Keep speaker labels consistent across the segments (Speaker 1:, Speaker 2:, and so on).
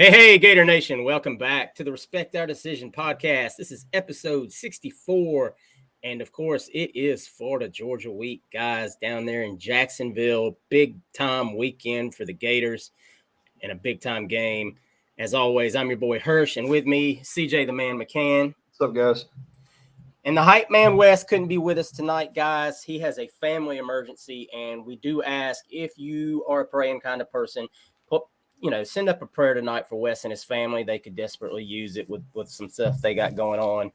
Speaker 1: Hey, Gator Nation. Welcome back to the Respect Our Decision podcast. This is episode 64. And of course, it is Florida Georgia week, guys, down there in Jacksonville. Big time weekend for the Gators and a big time game. As always, I'm your boy Hirsch, and with me, CJ the Man McCann.
Speaker 2: What's up, guys?
Speaker 1: And the hype man Wes couldn't be with us tonight, guys. He has a family emergency, and we do ask if you are a praying kind of person, send up a prayer tonight for Wes and his family. They could desperately use it with some stuff they got going on.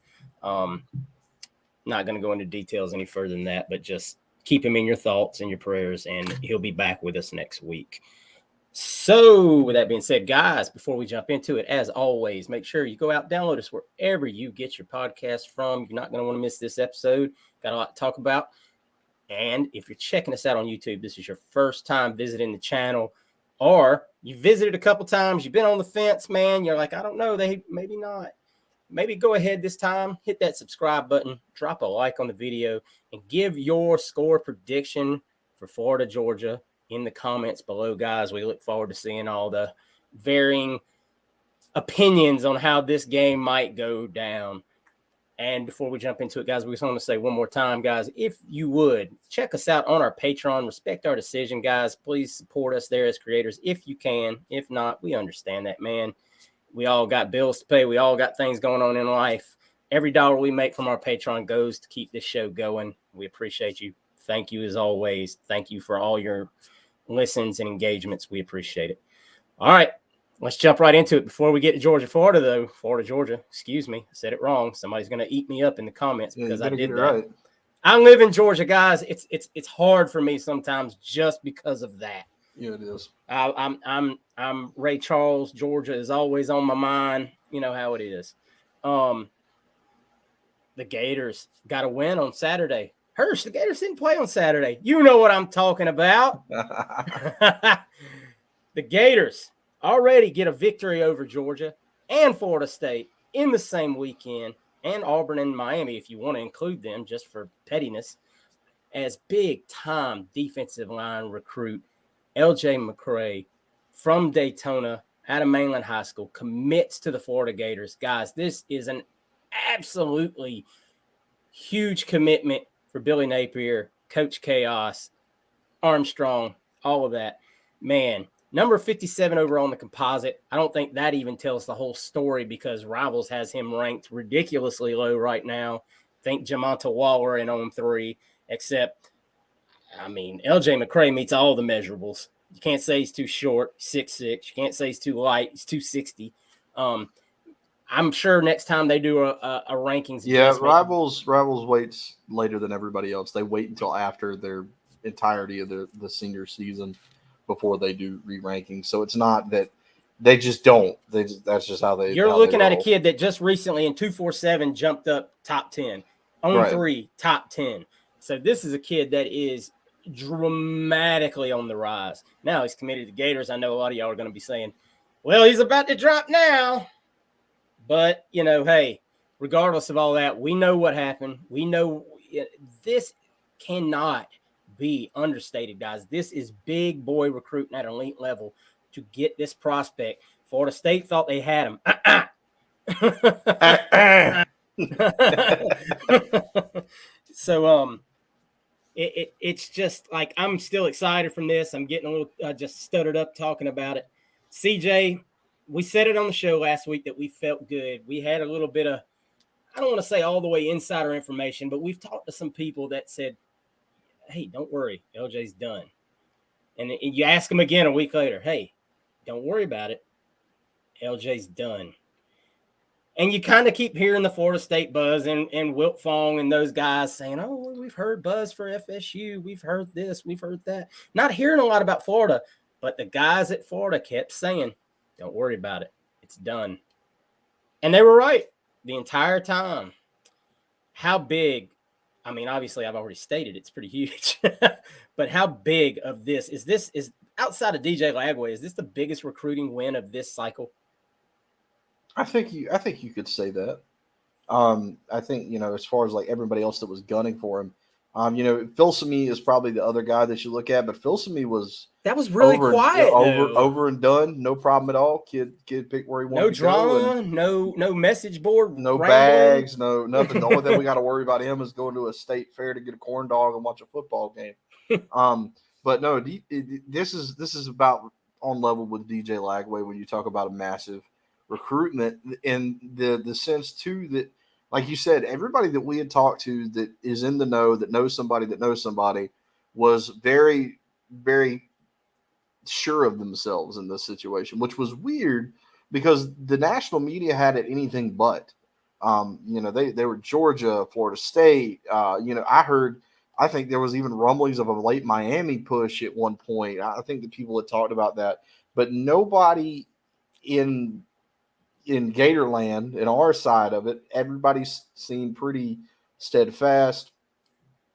Speaker 1: Not going to go into details any further than that, but just keep him in your thoughts and your prayers, and he'll be back with us next week. So with that being said, guys, before we jump into it, as always, make sure you go out, download us wherever you get your podcast from. You're not going to want to miss this episode. Got a lot to talk about. And if you're checking us out on YouTube, this is your first time visiting the channel, or you visited a couple times, you've been on the fence, man. You're like, I don't know, maybe not. Maybe go ahead this time, hit that subscribe button, drop a like on the video, and give your score prediction for Florida, Georgia in the comments below, guys. We look forward to seeing all the varying opinions on how this game might go down. And before we jump into it, guys, we just want to say one more time, guys, if you would, check us out on our Patreon. Respect Our Decision, guys. Please support us there as creators if you can. If not, we understand that, man. We all got bills to pay. We all got things going on in life. Every dollar we make from our Patreon goes to keep this show going. We appreciate you. Thank you as always. Thank you for all your listens and engagements. We appreciate it. All right. Let's jump right into it. Before we get to Georgia, Florida, though. Florida, Georgia. Excuse me. I said it wrong. Somebody's going to eat me up in the comments because I did that. Right. I live in Georgia, guys. It's hard for me sometimes just because of that.
Speaker 2: Yeah, it is.
Speaker 1: I'm Ray Charles. Georgia is always on my mind. You know how it is. The Gators got a win on Saturday. Hirsch, the Gators didn't play on Saturday. You know what I'm talking about. The Gators already get a victory over Georgia and Florida State in the same weekend, and Auburn and Miami, if you want to include them just for pettiness, as big-time defensive line recruit LJ McCray from Daytona out of Mainland High School commits to the Florida Gators. Guys, this is an absolutely huge commitment for Billy Napier, Coach Chaos, Armstrong, all of that. Man, number 57 overall on the composite. I don't think that even tells the whole story because Rivals has him ranked ridiculously low right now. Think Jamonta Waller in 3, except, LJ McCray meets all the measurables. You can't say he's too short, 6'6". You can't say he's too light, he's 260. I'm sure next time they do a rankings.
Speaker 2: Yeah, Rivals waits later than everybody else. They wait until after their entirety of the senior season before they do re-ranking. So it's not that they just don't. That's just how they.
Speaker 1: You're looking at a kid that just recently in 247 jumped up top 10, on 3 top 10. So this is a kid that is dramatically on the rise. Now he's committed to Gators. I know a lot of y'all are going to be saying, "Well, he's about to drop now." But hey, regardless of all that, we know what happened. We know this cannot be understated, guys. This is big boy recruiting at an elite level to get this prospect. Florida State thought they had him. So it's just like I'm still excited from this. I'm getting a little just stuttered up talking about it. CJ, we said it on the show last week that we felt good. We had a little bit of, I don't want to say all the way insider information, but we've talked to some people that said, hey, don't worry, LJ's done. And you ask them again a week later, hey, don't worry about it, LJ's done. And you kind of keep hearing the Florida State buzz and Wilt Fong and those guys saying, oh, we've heard buzz for FSU. We've heard this, we've heard that. Not hearing a lot about Florida, but the guys at Florida kept saying, don't worry about it, it's done. And they were right the entire time. How big? I mean, obviously, I've already stated it's pretty huge. But how big of this is outside of DJ Lagway? Is this the biggest recruiting win of this cycle?
Speaker 2: I think you could say that. I think as far as like everybody else that was gunning for him, Filsamy is probably the other guy that you look at, but Filsamy was
Speaker 1: that was really quiet though.
Speaker 2: over and done, no problem at all. Kid picked where he wanted
Speaker 1: No
Speaker 2: to go,
Speaker 1: drama, no message board,
Speaker 2: no
Speaker 1: rambling.
Speaker 2: bags, no nothing. The only thing we got to worry about him is going to a state fair to get a corn dog and watch a football game. But no, this is about on level with DJ Lagway when you talk about a massive recruitment in the sense too that, like you said, everybody that we had talked to that is in the know, that knows somebody, was very, very sure of themselves in this situation, which was weird because the national media had it anything but. They were Georgia, Florida State. I think there was even rumblings of a late Miami push at one point. I think that people had talked about that, but nobody in Gatorland, in our side of it, everybody seemed pretty steadfast.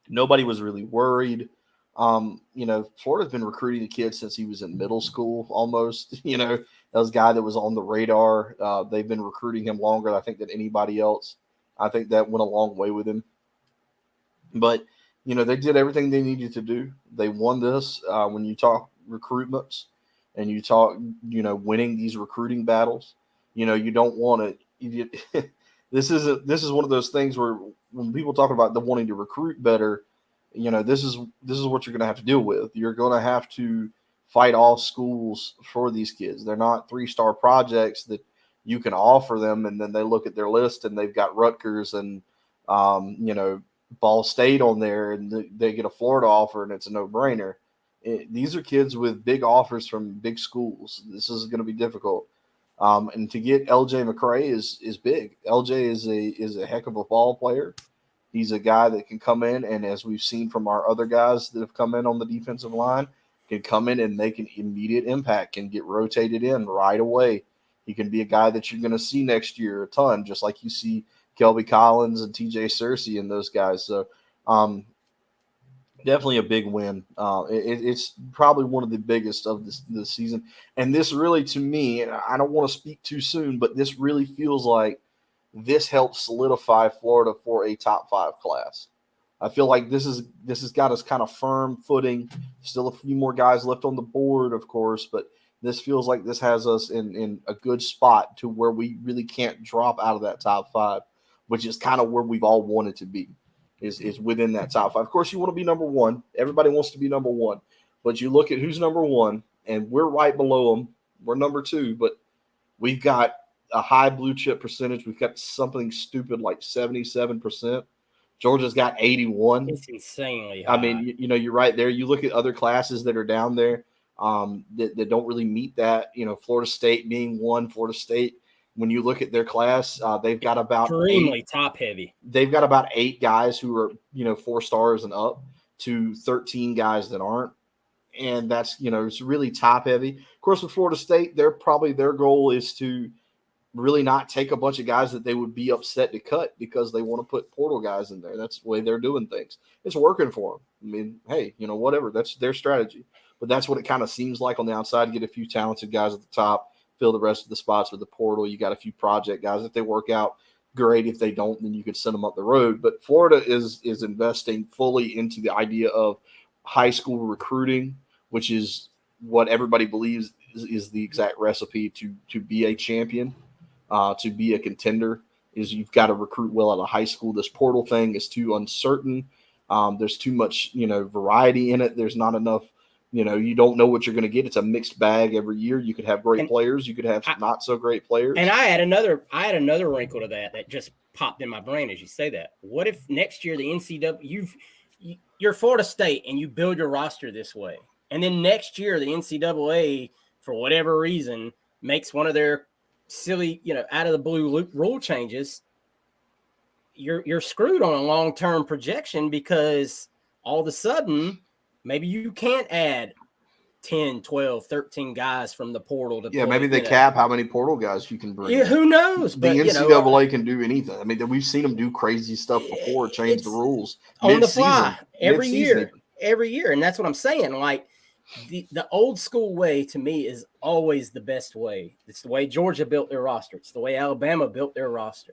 Speaker 2: Nobody was really worried. Florida's been recruiting the kid since he was in middle school almost. That was a guy that was on the radar. They've been recruiting him longer, I think, than anybody else. I think that went a long way with him. But, they did everything they needed to do. They won this. When you talk recruitments and you talk, winning these recruiting battles, you don't want to – this is one of those things where when people talk about the wanting to recruit better, this is what you're going to have to deal with. You're going to have to fight off schools for these kids. They're not 3-star projects that you can offer them, and then they look at their list and they've got Rutgers and Ball State on there, and they get a Florida offer, and it's a no-brainer. These are kids with big offers from big schools. This is going to be difficult. And to get LJ McCray is big. LJ is a heck of a ball player. He's a guy that can come in, and as we've seen from our other guys that have come in on the defensive line, can come in and make an immediate impact, can get rotated in right away. He can be a guy that you're going to see next year a ton, just like you see Kelby Collins and TJ Searcy and those guys. So definitely a big win. It's probably one of the biggest of this season. And this really, to me, and I don't want to speak too soon, but this really feels like this helps solidify Florida for a top 5 class. I feel like this has got us kind of firm footing. Still a few more guys left on the board, of course, but this feels like this has us in a good spot to where we really can't drop out of that top 5, which is kind of where we've all wanted to be, is within that top 5. Of course, you want to be number 1. Everybody wants to be number 1. But you look at who's number 1, and we're right below them. We're number 2, but we've got a high blue chip percentage. We've got something stupid like 77%. Georgia's got 81.
Speaker 1: It's insanely high.
Speaker 2: I mean, you're right there. You look at other classes that are down there that don't really meet that. Florida State being one. Florida State, when you look at their class, they've got about
Speaker 1: extremely top heavy.
Speaker 2: They've got about 8 guys who are 4 stars and up to 13 guys that aren't, and that's it's really top heavy. Of course, with Florida State, their goal is to really not take a bunch of guys that they would be upset to cut because they want to put portal guys in there. That's the way they're doing things. It's working for them. I mean, hey, whatever. That's their strategy. But that's what it kind of seems like on the outside. Get a few talented guys at the top, fill the rest of the spots with the portal. You got a few project guys. If they work out, great. If they don't, then you can send them up the road. But Florida is investing fully into the idea of high school recruiting, which is what everybody believes is the exact recipe to be a champion. To be a contender is you've got to recruit well out of high school. This portal thing is too uncertain. There's too much, variety in it. There's not enough, you don't know what you're going to get. It's a mixed bag every year. You could have great players. You could have not so great players.
Speaker 1: And I had another wrinkle to that just popped in my brain as you say that. What if next year the NCAA, you're Florida State and you build your roster this way, and then next year the NCAA, for whatever reason, makes one of their silly, out of the blue rule changes, you're screwed on a long-term projection because all of a sudden maybe you can't add 10, 12, 13 guys from the portal to
Speaker 2: maybe they cap how many portal guys you can bring.
Speaker 1: Yeah, who knows?
Speaker 2: The NCAA can do anything. I mean, we've seen them do crazy stuff before, change the rules
Speaker 1: on the fly every year. And that's what I'm saying. Like, the old school way to me is always the best way. It's the way Georgia built their roster. It's the way Alabama built their roster.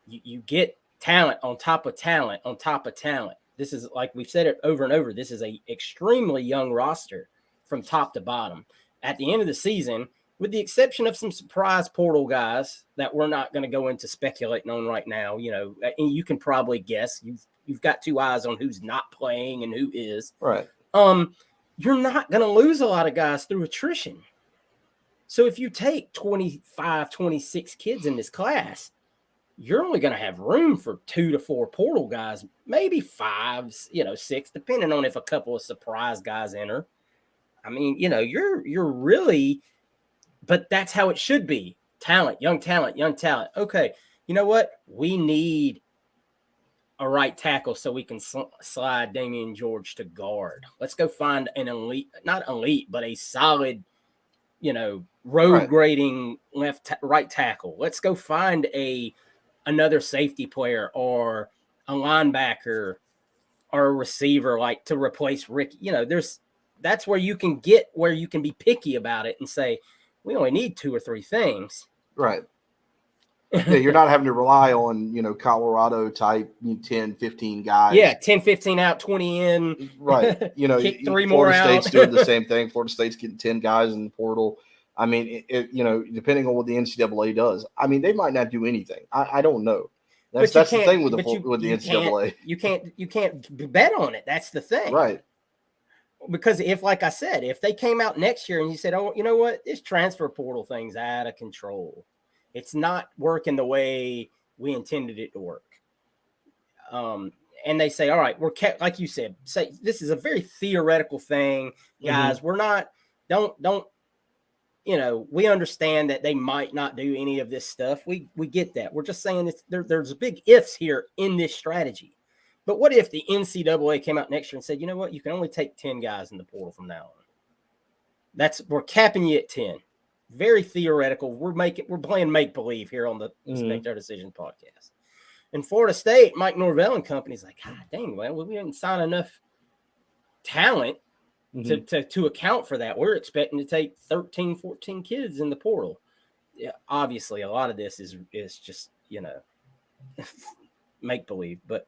Speaker 1: You get talent on top of talent on top of talent. This is, like we've said it over and over, this is a extremely young roster from top to bottom. At the end of the season, with the exception of some surprise portal guys that we're not going to go into speculating on right now, and you can probably guess. You've got two eyes on who's not playing and who is.
Speaker 2: Right.
Speaker 1: You're not going to lose a lot of guys through attrition. So if you take 25, 26 kids in this class, you're only going to have room for 2 to 4 portal guys, maybe 5, 6, depending on if a couple of surprise guys enter. I mean, you're really, but that's how it should be. Talent, young talent, young talent. Okay, you know what? We need a right tackle so we can slide Damian George to guard. Let's go find an elite, not elite, but a solid, road grading right tackle. Let's go find another safety player or a linebacker or a receiver, like, to replace Rick. That's where you can be picky about it and say, we only need 2 or 3 things.
Speaker 2: Right. Yeah, you're not having to rely on, Colorado type 10, 15 guys.
Speaker 1: Yeah, 10, 15 out, 20 in.
Speaker 2: Right.
Speaker 1: Kick 3
Speaker 2: Florida
Speaker 1: more out.
Speaker 2: State's doing the same thing. Florida State's getting 10 guys in the portal. I mean, depending on what the NCAA does, I mean, they might not do anything. I don't know. That's the thing with the NCAA.
Speaker 1: You can't bet on it. That's the thing.
Speaker 2: Right.
Speaker 1: Because like I said, if they came out next year and you said, oh, you know what, this transfer portal thing's out of control. It's not working the way we intended it to work. And they say, all right, like you said, say this is a very theoretical thing, guys.
Speaker 2: Mm-hmm.
Speaker 1: We're not, don't, we understand that they might not do any of this stuff. We get that. We're just saying there's big ifs here in this strategy. But what if the NCAA came out next year and said, you know what, you can only take 10 guys in the portal from now on. We're capping you at 10. Very theoretical. We're playing make-believe here on the Respect Our Decision podcast. In Florida State, Mike Norvell and company's like, God dang, well, we didn't sign enough talent to account for that. We're expecting to take 13, 14 kids in the portal. Yeah, obviously, a lot of this is just, make-believe. But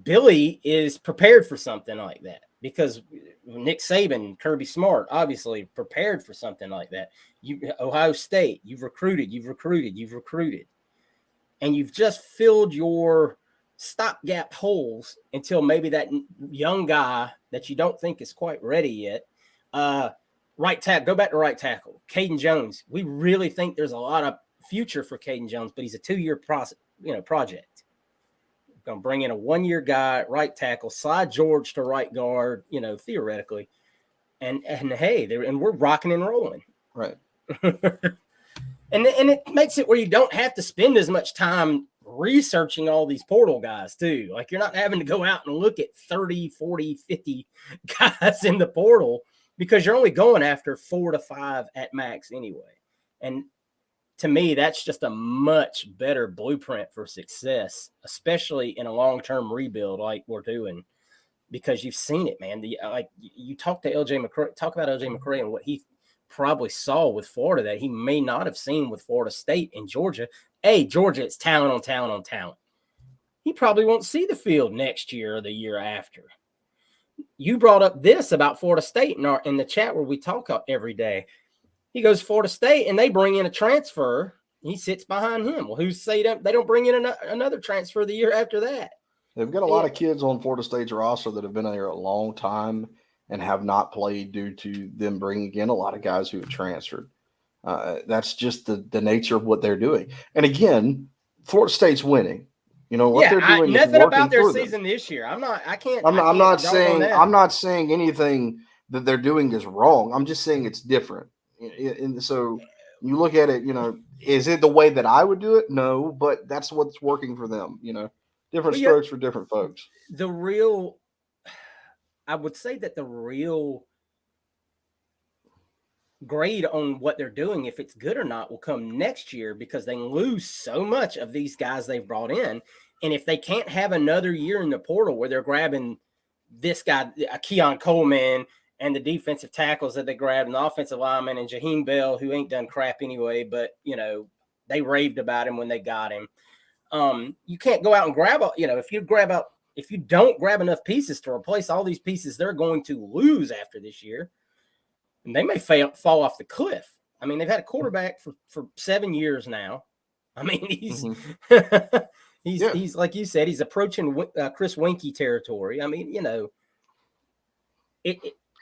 Speaker 1: Billy is prepared for something like that because Nick Saban, Kirby Smart, obviously prepared for something like that. Ohio State, you've recruited, and you've just filled your stopgap holes until maybe that young guy that you don't think is quite ready yet. Right tackle, go back to right tackle. Caden Jones, we really think there's a lot of future for Caden Jones, but he's a 2-year project. Going to bring in a 1-year guy, right tackle, slide George to right guard, theoretically. And hey, we're rocking and rolling.
Speaker 2: Right.
Speaker 1: And it makes it where you don't have to spend as much time researching all these portal guys too. Like, you're not having to go out and look at 30, 40, 50 guys in the portal because you're only going after 4 to 5 at max anyway. And to me, that's just a much better blueprint for success, especially in a long-term rebuild like we're doing, because you've seen it, man. You talk about LJ McCray and what he probably saw with Florida that he may not have seen with Florida State and Georgia. Georgia, it's talent on talent on talent. He probably won't see the field next year or the year after. You brought up this about Florida State in the chat where we talk every day. He goes Florida State, and they bring in a transfer. He sits behind him. Well, who's say they don't bring in another transfer the year after that?
Speaker 2: They've got a lot of kids on Florida State's roster that have been there a long time and have not played due to them bringing in a lot of guys who have transferred. That's just the nature of what they're doing. And again, Florida State's winning. What they're doing.
Speaker 1: Nothing about their season this year. I'm not
Speaker 2: saying anything that they're doing is wrong. I'm just saying it's different. And so you look at it, is it the way that I would do it? No, but that's what's working for them. Different strokes for different folks.
Speaker 1: I would say that the real grade on what they're doing, if it's good or not, will come next year because they lose so much of these guys they've brought in. And if they can't have another year in the portal where they're grabbing this guy, Keon Coleman, and the defensive tackles that they grabbed, and the offensive lineman, and Jaheim Bell, who ain't done crap anyway, but, they raved about him when they got him. You can't go out and grab, if you grab out if you don't grab enough pieces to replace all these pieces they're going to lose after this year, and they may fall off the cliff. I mean, they've had a quarterback for 7 years now. I mean, he's he's like you said, he's approaching Chris Winkie territory. I mean, you know,
Speaker 2: he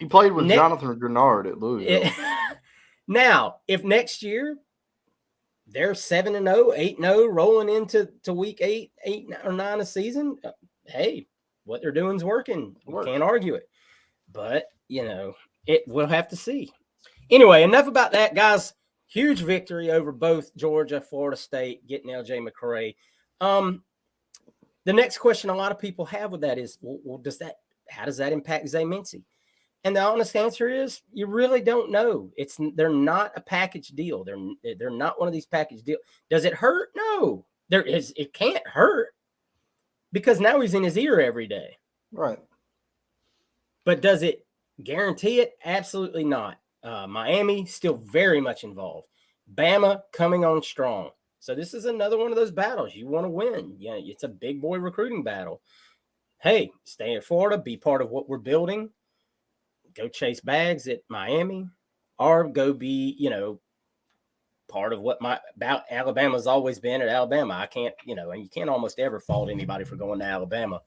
Speaker 2: played with Jonathan Grenard at Louisville.
Speaker 1: Now, if next year they're 7-0, 8-0, rolling into week 8 or 9 a season, hey, what they're doing is working. We can't argue it. But, you know, we'll have to see. Anyway, enough about that, guys. Huge victory over both Georgia, Florida State, getting LJ McCray. The next question a lot of people have with that is, well, how does that impact Zay Mincy? And the honest answer is, you really don't know. They're not a package deal. They're not one of these package deals. Does it hurt? No. It can't hurt because now he's in his ear every day.
Speaker 2: Right.
Speaker 1: But does it guarantee it? Absolutely not. Miami still very much involved. Bama coming on strong. So this is another one of those battles you want to win. Yeah, it's a big boy recruiting battle. Hey, stay in Florida, be part of what we're building. Go chase bags at Miami, or go be, you know, part of what about Alabama's always been at Alabama. I can't, you know, and you can't almost ever fault anybody for going to Alabama.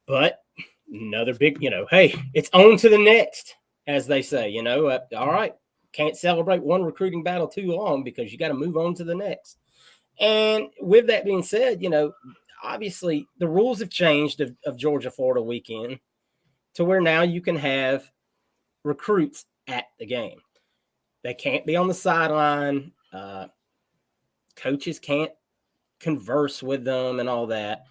Speaker 1: But another big, you know, hey, it's on to the next, as they say, you know. All right, can't celebrate one recruiting battle too long because you got to move on to the next. And with that being said, you know, obviously the rules have changed of Georgia-Florida weekend to where now you can have recruits at the game. They can't be on the sideline. Coaches can't converse with them and all that.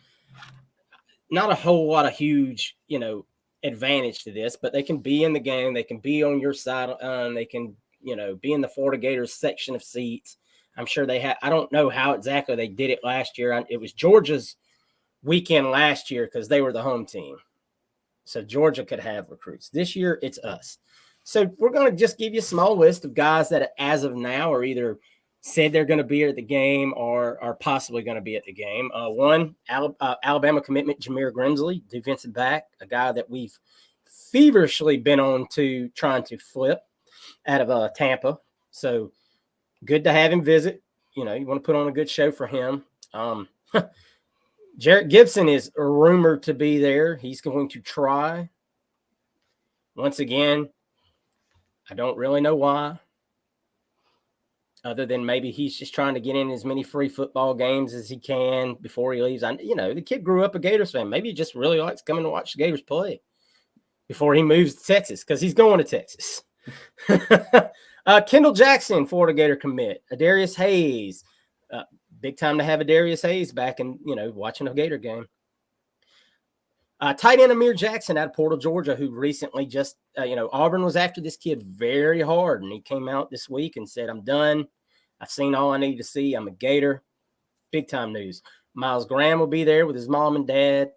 Speaker 1: Not a whole lot of huge, you know, advantage to this, but they can be in the game. They can be on your side. They can, you know, be in the Florida Gators section of seats. I'm sure they have. I don't know how exactly they did it last year. It was Georgia's weekend last year because they were the home team. So Georgia could have recruits. This year, it's us. So we're going to just give you a small list of guys that, as of now, are either said they're going to be at the game or are possibly going to be at the game. One, Alabama commitment, Jameer Grimsley, defensive back, a guy that we've feverishly been on to trying to flip out of Tampa. So good to have him visit. You know, you want to put on a good show for him. Jarrett Gibson is rumored to be there. He's going to try. Once again, I don't really know why, other than maybe he's just trying to get in as many free football games as he can before he leaves. You know, the kid grew up a Gators fan. Maybe he just really likes coming to watch the Gators play before he moves to Texas because he's going to Texas. Kendall Jackson, Florida Gator commit. Adarius Hayes. Big time to have Adarius Hayes back and, you know, watching a Gator game. Tight end Amir Jackson out of Portal, Georgia, who recently just, you know, Auburn was after this kid very hard. And he came out this week and said, I'm done. I've seen all I need to see. I'm a Gator. Big time news. Miles Graham will be there with his mom and dad.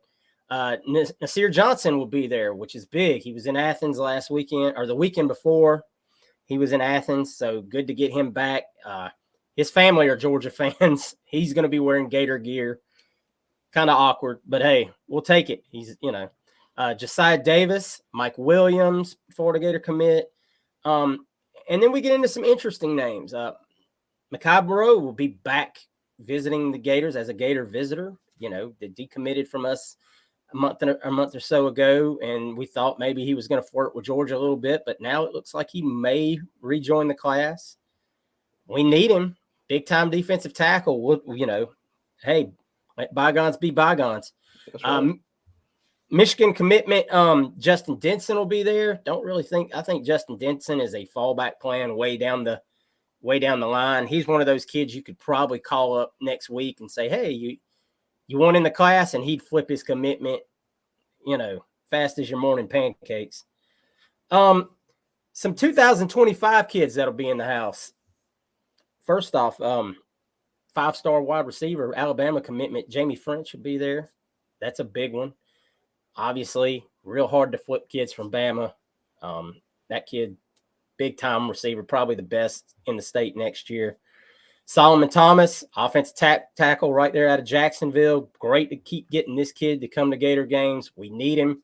Speaker 1: Nasir Johnson will be there, which is big. He was in Athens last weekend or the weekend before. He was in Athens. So good to get him back. His family are Georgia fans. He's going to be wearing Gator gear. Kind of awkward, but hey, we'll take it. He's, you know, Josiah Davis, Mike Williams, Florida Gator commit. And then we get into some interesting names. Makai Burrow will be back visiting the Gators as a Gator visitor. You know, they decommitted from us a month or so ago, and we thought maybe he was going to flirt with Georgia a little bit, but now it looks like he may rejoin the class. We need him. Big time defensive tackle. We'll, you know, hey, let bygones be bygones. Right. Michigan commitment, Justin Denson will be there. I think Justin Denson is a fallback plan way down the line. He's one of those kids you could probably call up next week and say, hey, you want in the class? And he'd flip his commitment, you know, fast as your morning pancakes. Some 2025 kids that'll be in the house. First off, 5-star wide receiver, Alabama commitment, Jamie French will be there. That's a big one. Obviously, real hard to flip kids from Bama. That kid, big-time receiver, probably the best in the state next year. Solomon Thomas, offensive tackle right there out of Jacksonville. Great to keep getting this kid to come to Gator games. We need him.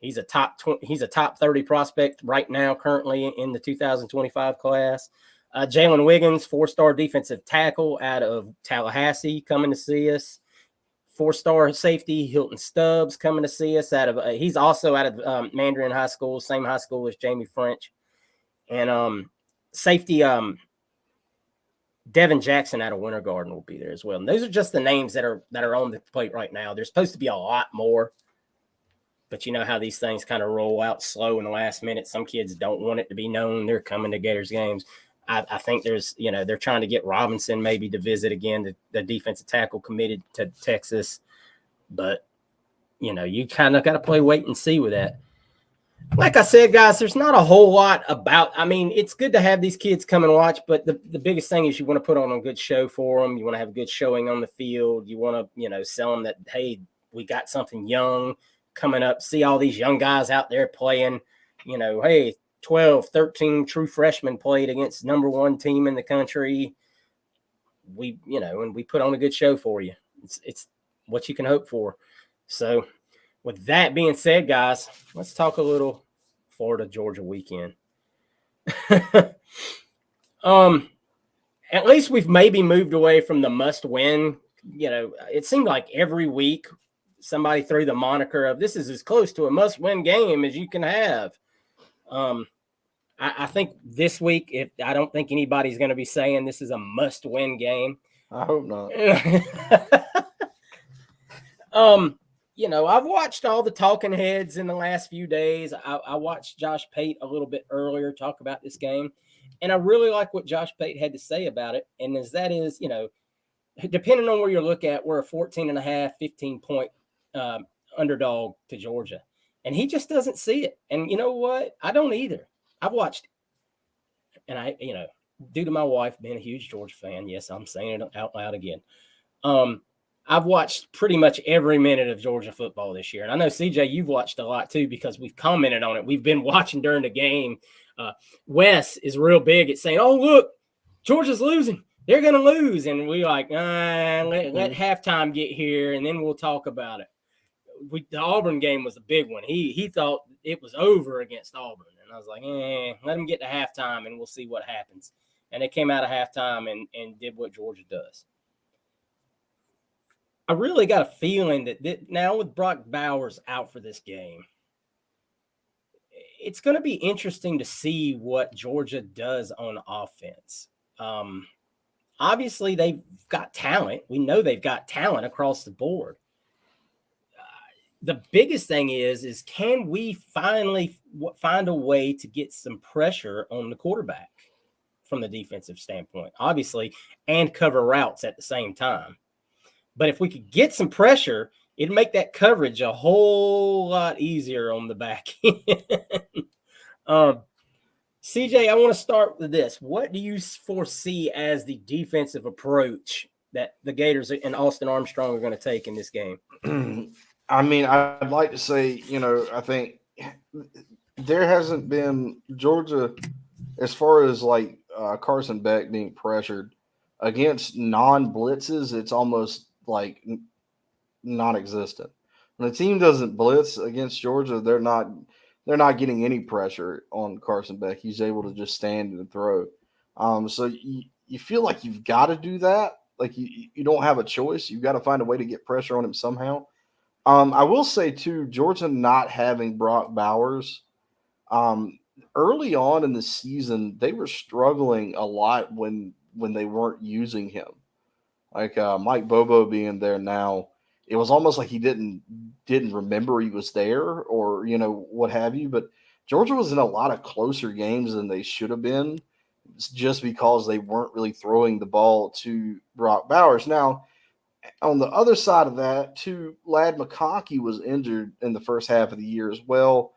Speaker 1: He's a top 30 prospect right now, currently in the 2025 class. Jalen Wiggins, 4-star defensive tackle out of Tallahassee, coming to see us. 4-star safety Hilton Stubbs coming to see us out of. He's also out of Mandarin High School, same high school as Jamie French, and safety Devin Jackson out of Winter Garden will be there as well. And those are just the names that are on the plate right now. There's supposed to be a lot more, but you know how these things kind of roll out slow in the last minute. Some kids don't want it to be known they're coming to Gators games. I think there's, they're trying to get Robinson maybe to visit again, the defensive tackle committed to Texas. But, you kind of got to play wait and see with that. Like I said, guys, there's not a whole lot about. I mean, it's good to have these kids come and watch, but the biggest thing is you want to put on a good show for them. You want to have a good showing on the field. You want to, sell them that, hey, we got something young coming up. See all these young guys out there playing, hey, 12, 13 true freshmen played against number one team in the country. And we put on a good show for you. It's what you can hope for. So with that being said, guys, let's talk a little Florida-Georgia weekend. At least we've maybe moved away from the must-win. It seemed like every week somebody threw the moniker of this is as close to a must-win game as you can have. I think this week, I don't think anybody's going to be saying this is a must-win game.
Speaker 2: I hope not.
Speaker 1: I've watched all the talking heads in the last few days. I watched Josh Pate a little bit earlier talk about this game, and I really like what Josh Pate had to say about it. And that is, depending on where you look at, we're a 14.5, 15-point underdog to Georgia. And he just doesn't see it. And you know what? I don't either. I've watched, and due to my wife being a huge Georgia fan, yes, I'm saying it out loud again. I've watched pretty much every minute of Georgia football this year. And I know, CJ, you've watched a lot too because we've commented on it. We've been watching during the game. Wes is real big at saying, oh, look, Georgia's losing. They're going to lose. And we let halftime get here, and then we'll talk about it. The Auburn game was a big one. He thought it was over against Auburn. And I was like, let them get to halftime, and we'll see what happens. And they came out of halftime and did what Georgia does. I really got a feeling that now with Brock Bowers out for this game, it's going to be interesting to see what Georgia does on offense. Obviously, they've got talent. We know they've got talent across the board. The biggest thing is can we finally find a way to get some pressure on the quarterback from the defensive standpoint, obviously, and cover routes at the same time. But if we could get some pressure, it'd make that coverage a whole lot easier on the back end. CJ, I want to start with this. What do you foresee as the defensive approach that the Gators and Austin Armstrong are going to take in this game?
Speaker 2: I mean, I'd like to say, I think there hasn't been Georgia, as far as like Carson Beck being pressured against non-blitzes, it's almost like non-existent. When the team doesn't blitz against Georgia, they're not getting any pressure on Carson Beck. He's able to just stand and throw. So you feel like you've got to do that. Like you don't have a choice. You've got to find a way to get pressure on him somehow. I will say too, Georgia not having Brock Bowers, early on in the season, they were struggling a lot when they weren't using him. Like Mike Bobo being there now, it was almost like he didn't remember he was there, or what have you. But Georgia was in a lot of closer games than they should have been, just because they weren't really throwing the ball to Brock Bowers. Now, on the other side of that, too, Lad McConkey was injured in the first half of the year as well.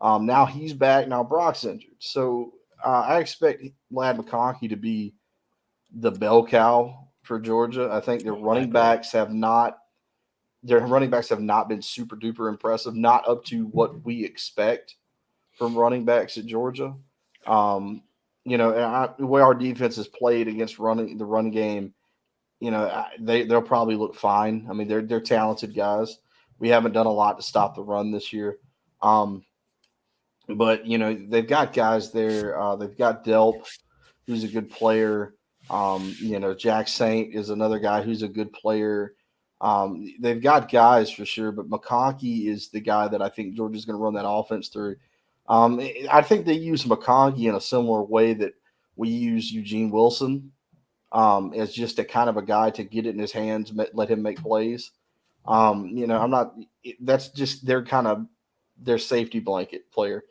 Speaker 2: Now he's back. Now Brock's injured. So I expect Lad McConkey to be the bell cow for Georgia. I think their running backs have not been super duper impressive, not up to what we expect from running backs at Georgia. the way our defense is played against the run game, they'll probably look fine. I mean, they're talented guys. We haven't done a lot to stop the run this year. But they've got guys there. They've got Delp, who's a good player. Jack Saint is another guy who's a good player. They've got guys for sure, but McConkey is the guy that I think Georgia's going to run that offense through. I think they use McConkey in a similar way that we use Eugene Wilson, as just a kind of a guy to get it in his hands, let him make plays. I'm not. That's just their safety blanket player.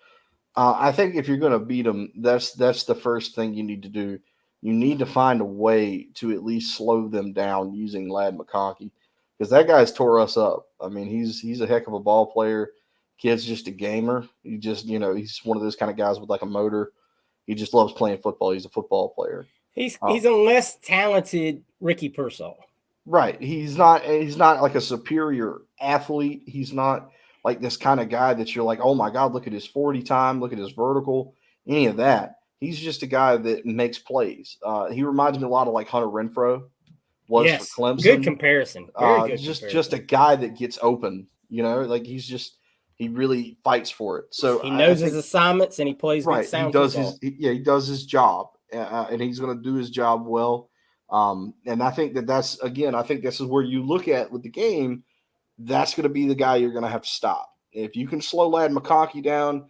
Speaker 2: I think if you're going to beat them, that's the first thing you need to do. You need to find a way to at least slow them down using Ladd McConkey, because that guy's tore us up. I mean, he's a heck of a ball player. Kid's just a gamer. He's one of those kind of guys with like a motor. He just loves playing football. He's a football player.
Speaker 1: He's a less talented Ricky Pearsall.
Speaker 2: Right. He's not like a superior athlete. He's not like this kind of guy that you're like, oh my God, look at his 40 time, look at his vertical, any of that. He's just a guy that makes plays. He reminds me a lot of like Hunter Renfrow was for Clemson.
Speaker 1: Good comparison. Very good
Speaker 2: just a guy that gets open, like he really fights for it. So
Speaker 1: he knows his assignments and he plays
Speaker 2: right.
Speaker 1: Good sound
Speaker 2: he does
Speaker 1: football.
Speaker 2: he does his job, and he's going to do his job well. And I think that's I think this is where you look at with the game. That's going to be the guy you're going to have to stop. If you can slow Ladd McConkey down,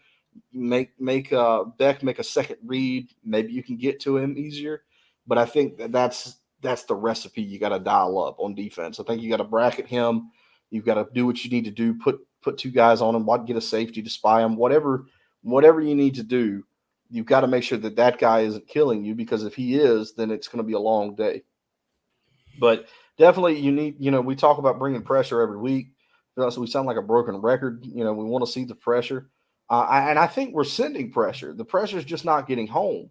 Speaker 2: make Beck make a second read, maybe you can get to him easier. But I think that's the recipe you got to dial up on defense. I think you got to bracket him. You've got to do what you need to do. Put two guys on him. Get a safety to spy him. Whatever you need to do, you've got to make sure that guy isn't killing you, because if he is, then it's going to be a long day. But definitely you need, we talk about bringing pressure every week. So we sound like a broken record. We want to see the pressure. And I think we're sending pressure. The pressure is just not getting home.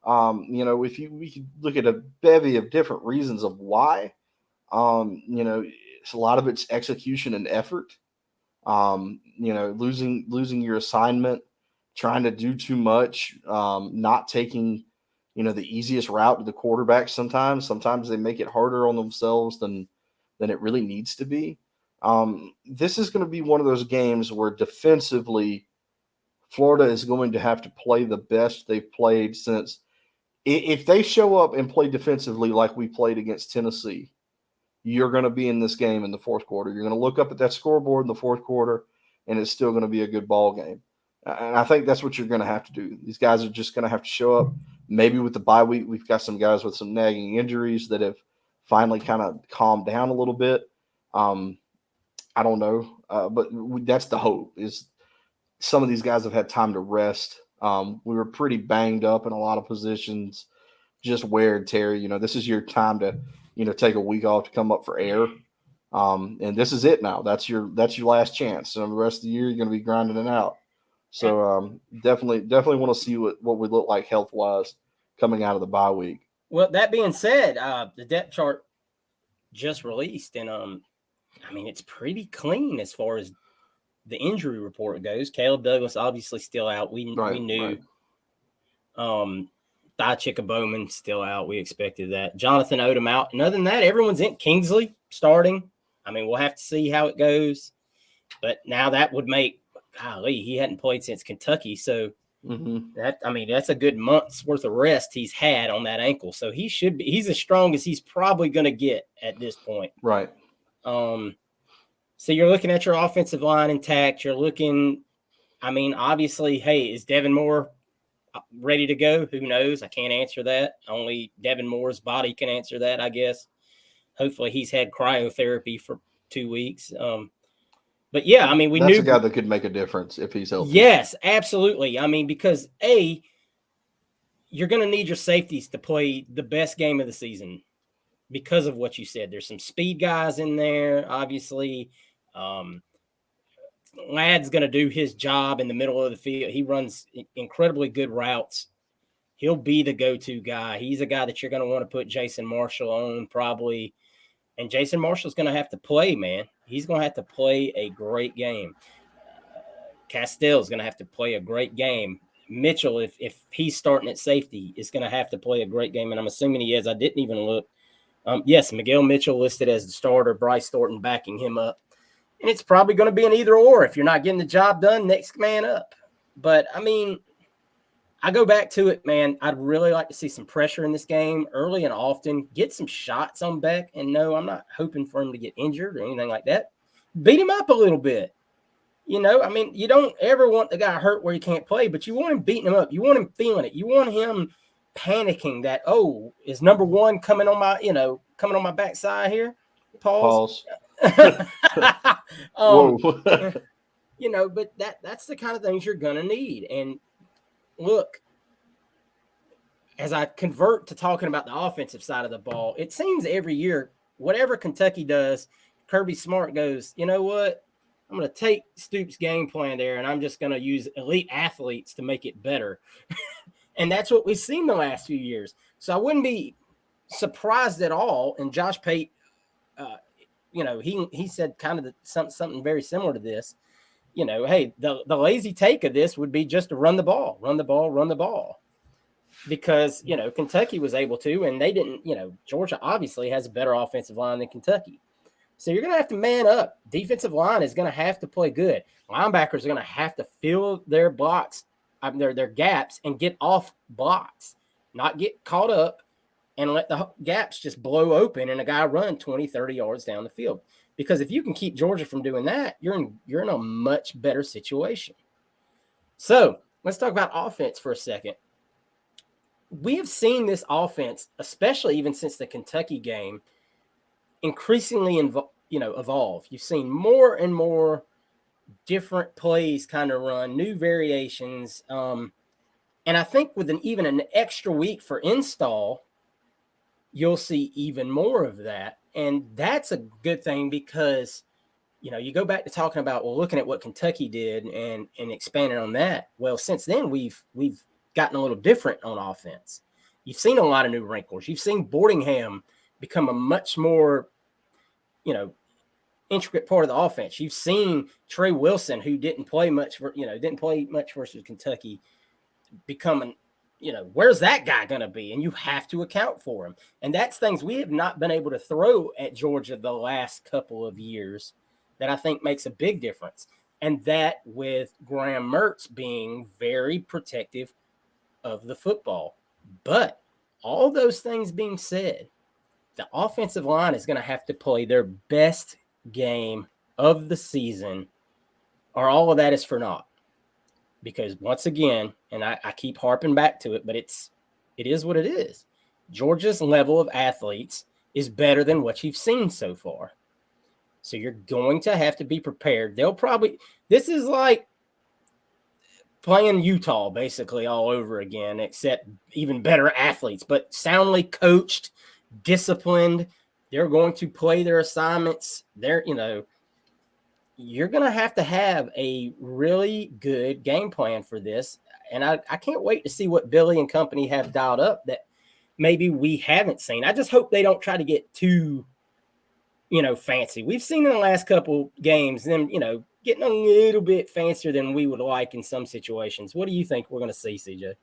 Speaker 2: We could look at a bevy of different reasons of why. It's a lot of it's execution and effort. Losing your assignment, trying to do too much, not taking, the easiest route to the quarterback. Sometimes they make it harder on themselves than it really needs to be. This is going to be one of those games where defensively Florida is going to have to play the best they've played since. If they show up and play defensively like we played against Tennessee, you're going to be in this game in the fourth quarter. You're going to look up at that scoreboard in the fourth quarter, and it's still going to be a good ball game. And I think that's what you're going to have to do. These guys are just going to have to show up. Maybe with the bye week, we've got some guys with some nagging injuries that have finally kind of calmed down a little bit. I don't know, but that's the hope, is some of these guys have had time to rest. We were pretty banged up in a lot of positions, just wear and tear. This is your time to, take a week off to come up for air. And this is it now. That's your last chance. So the rest of the year, you're going to be grinding it out. So definitely want to see what we look like health-wise coming out of the bye week.
Speaker 1: Well, that being said, the depth chart just released, and it's pretty clean as far as the injury report goes. Caleb Douglas obviously still out. We knew. Right. Chicka Bowman still out. We expected that. Jonathan Odom out. And other than that, everyone's in. Kingsley starting. We'll have to see how it goes. But now that would make, golly, he hadn't played since Kentucky. So that's a good month's worth of rest he's had on that ankle. So he's as strong as he's probably going to get at this point.
Speaker 2: Right.
Speaker 1: So you're looking at your offensive line intact. You're looking, obviously, hey, is Devin Moore ready to go? Who knows? I can't answer that. Only Devin Moore's body can answer that, I guess. Hopefully he's had cryotherapy for 2 weeks. But yeah, we knew
Speaker 2: that's a guy that could make a difference if he's healthy.
Speaker 1: Yes, absolutely. Because you're going to need your safeties to play the best game of the season because of what you said. There's some speed guys in there, obviously. Ladd's going to do his job in the middle of the field. He runs incredibly good routes. He'll be the go-to guy. He's a guy that you're going to want to put Jason Marshall on probably. And Jason Marshall's going to have to play, man. He's going to have to play a great game. Castell's going to have to play a great game. Mitchell, if he's starting at safety, is going to have to play a great game, and I'm assuming he is. I didn't even look. Yes, Miguel Mitchell listed as the starter, Bryce Thornton backing him up. And it's probably going to be an either or. If you're not getting the job done, next man up. But, I mean, I go back to it, man. I'd really like to see some pressure in this game early and often. Get some shots on Beck. And no, I'm not hoping for him to get injured or anything like that. Beat him up a little bit. You know, I mean, you don't ever want the guy hurt where he can't play, but you want him beating him up. You want him feeling it. You want him panicking that, oh, is number one coming on my backside here? Pause.
Speaker 2: Whoa.
Speaker 1: You know, but that's the kind of things you're gonna need. And look, as I convert to talking about the offensive side of the ball, it seems every year, whatever Kentucky does, Kirby Smart goes, you know what? I'm going to take Stoops' game plan there, and I'm just going to use elite athletes to make it better. And that's what we've seen the last few years. So I wouldn't be surprised at all. And Josh Pate, you know, he said kind of something very similar to this. You know, hey, the lazy take of this would be just to run the ball. Because, you know, Kentucky was able to, and they didn't, you know, Georgia obviously has a better offensive line than Kentucky. So you're going to have to man up. Defensive line is going to have to play good. Linebackers are going to have to fill their blocks, their gaps, and get off blocks, not get caught up and let the gaps just blow open and a guy run 20, 30 yards down the field. Because if you can keep Georgia from doing that, you're in a much better situation. So let's talk about offense for a second. We have seen this offense, especially even since the Kentucky game, increasingly evolve. You've seen more and more different plays kind of run, new variations. And I think with even an extra week for install, you'll see even more of that. And that's a good thing because, you know, you go back to talking about, well, looking at what Kentucky did and expanding on that. Well, since then, we've gotten a little different on offense. You've seen a lot of new wrinkles. You've seen Boardingham become a much more, you know, intricate part of the offense. You've seen Trey Wilson, who didn't play much versus Kentucky, becoming, you know, where's that guy going to be? And you have to account for him. And that's things we have not been able to throw at Georgia the last couple of years that I think makes a big difference. And that with Graham Mertz being very protective of the football. But all those things being said, the offensive line is going to have to play their best game of the season, or all of that is for naught. Because once again, and I keep harping back to it, but it is what it is. Georgia's level of athletes is better than what you've seen so far. So you're going to have to be prepared. This is like playing Utah basically all over again, except even better athletes, but soundly coached, disciplined. They're going to play their assignments. You're going to have a really good game plan for this. And I can't wait to see what Billy and company have dialed up that maybe we haven't seen. I just hope they don't try to get too, you know, fancy. We've seen in the last couple games them, you know, getting a little bit fancier than we would like in some situations. What do you think we're going to see, CJ?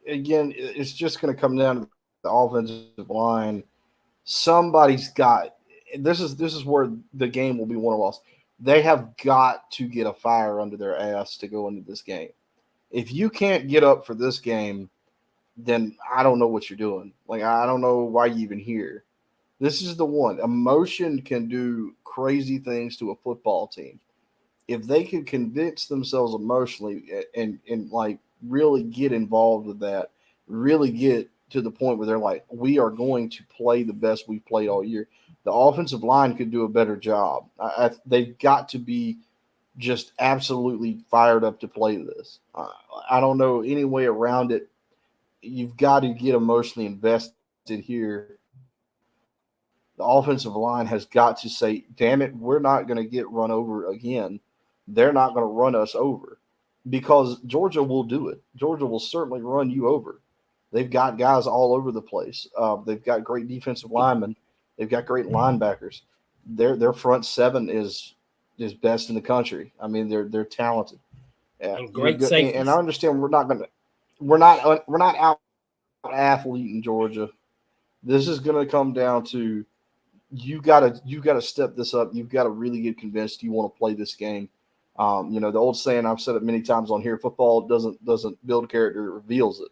Speaker 2: Again, it's just going to come down to the offensive line. Somebody's got this is where the game will be won or lost. They have got to get a fire under their ass to go into this game. If you can't get up for this game, then I don't know what you're doing. Like, I don't know why you even here. This is the one. Emotion can do crazy things to a football team. If they could convince themselves emotionally and like really get involved with that, really get to the point where they're like, we are going to play the best we've played all year, the offensive line could do a better job. They've got to be just absolutely fired up to play this. I don't know any way around it. You've got to get emotionally invested here. The offensive line has got to say, damn it, we're not going to get run over again. They're not going to run us over because Georgia will do it. Georgia will certainly run you over. They've got guys all over the place. They've got great defensive linemen. They've got great linebackers. Their front seven is best in the country. I mean, they're talented. Yeah,
Speaker 1: and great safeties.
Speaker 2: and I understand we're not out athleting Georgia. This is going to come down to you gotta step this up. You've got to really get convinced you want to play this game. The old saying, I've said it many times on here: football doesn't build character, it reveals it.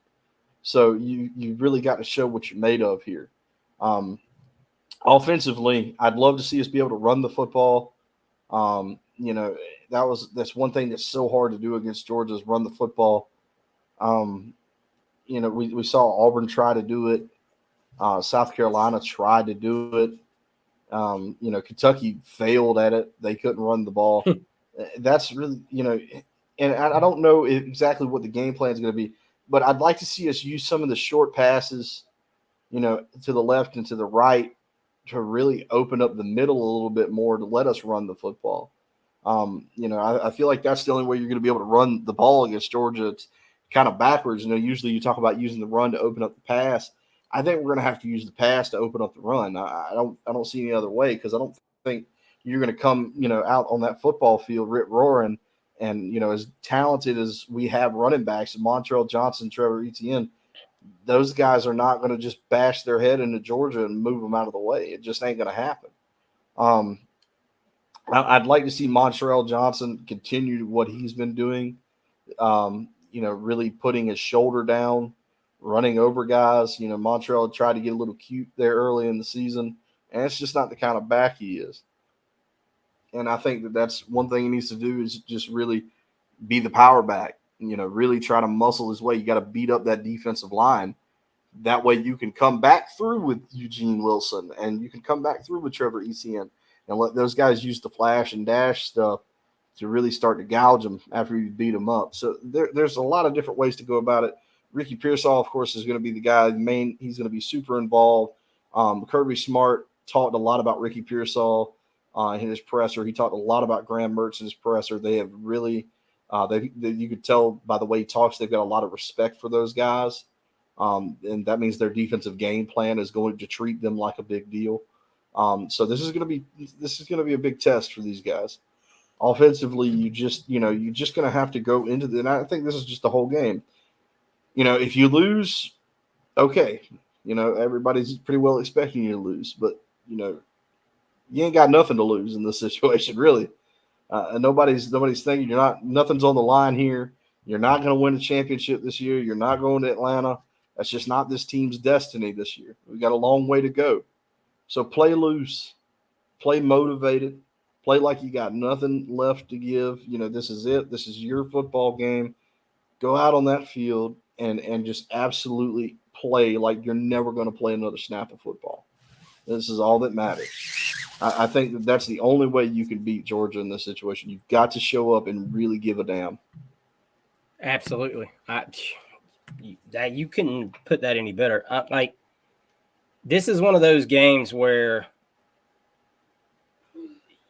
Speaker 2: So you really got to show what you're made of here. Um, Offensively, I'd love to see us be able to run the football. That's one thing that's so hard to do against Georgia is run the football. Um, we saw Auburn try to do it. South Carolina tried to do it. Kentucky failed at it. They couldn't run the ball. That's really, and I don't know exactly what the game plan is going to be, but I'd like to see us use some of the short passes, to the left and to the right to really open up the middle a little bit more to let us run the football. I feel like that's the only way you're going to be able to run the ball against Georgia. It's kind of backwards. Usually you talk about using the run to open up the pass. I think we're going to have to use the pass to open up the run. I don't see any other way because I don't think you're going to come, out on that football field rip roaring. And, as talented as we have running backs, Montrell Johnson, Trevor Etienne, those guys are not going to just bash their head into Georgia and move them out of the way. It just ain't going to happen. I'd like to see Montrell Johnson continue what he's been doing, really putting his shoulder down, running over guys. Montrell tried to get a little cute there early in the season, and it's just not the kind of back he is. And I think that's one thing he needs to do is just really be the power back, really try to muscle his way. You got to beat up that defensive line. That way you can come back through with Eugene Wilson and you can come back through with Trevor Etienne and let those guys use the flash and dash stuff to really start to gouge them after you beat them up. So there's a lot of different ways to go about it. Ricky Pearsall, of course, is going to be the guy. He's going to be super involved. Kirby Smart talked a lot about Ricky Pearsall in his presser. He talked a lot about Graham Mertz in his presser. They have really, you could tell by the way he talks, they've got a lot of respect for those guys. And that means their defensive game plan is going to treat them like a big deal. So this is going to be a big test for these guys. Offensively, you're just going to have to go into and I think this is just the whole game. If you lose, okay, everybody's pretty well expecting you to lose, but you ain't got nothing to lose in this situation, really. And nobody's thinking nothing's on the line here. You're not going to win a championship this year. You're not going to Atlanta. That's just not this team's destiny this year. We got a long way to go. So play loose, play motivated, play like you got nothing left to give. This is it. This is your football game. Go out on that field and just absolutely play like you're never going to play another snap of football. This is all that matters. I think that's the only way you can beat Georgia in this situation. You've got to show up and really give a damn.
Speaker 1: Absolutely. You couldn't put that any better. This is one of those games where,